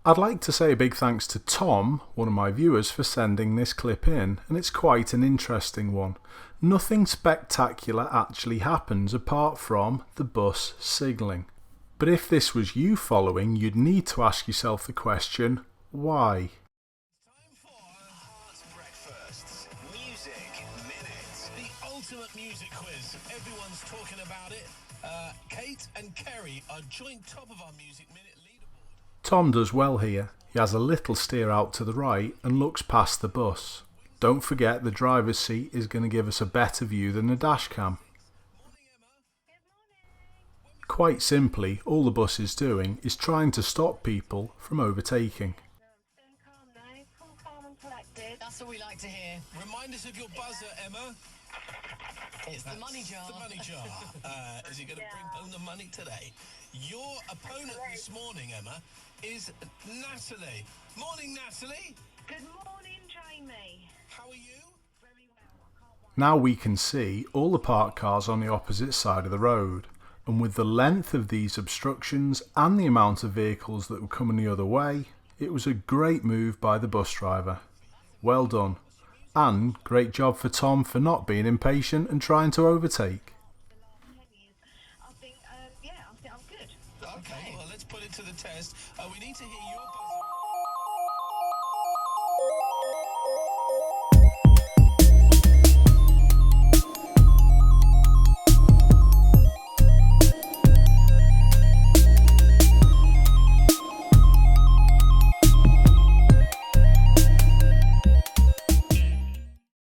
I'd like to say a big thanks to Tom, one of my viewers, for sending this clip in, and it's quite an interesting one. Nothing spectacular actually happens apart from the bus signalling. But if this was you following, you'd need to ask yourself the question, why? Time for Heart's Breakfasts. Music Minute. The ultimate music quiz. Everyone's talking about it. Kate and Kerry are joint top of our Music Minute leaderboard. Tom does well here. He has a little steer out to the right and looks past the bus. Don't forget the driver's seat is going to give us a better view than the dash cam. Quite simply, all the bus is doing is trying to stop people from overtaking. That's what we like to hear. Remind us of your buzzer, Emma. It's the money jar. The money jar. Is he going to bring home the money today? Your opponent this morning, Emma, is Natalie. Morning, Natalie. Good morning, Jamie. How are you? Very well. Now we can see all the parked cars on the opposite side of the road, and with the length of these obstructions and the amount of vehicles that were coming the other way, it was a great move by the bus driver. Well done. And great job for Tom for not being impatient and trying to overtake. I think I'm good. Okay, well, let's put it to the test. We need to hear your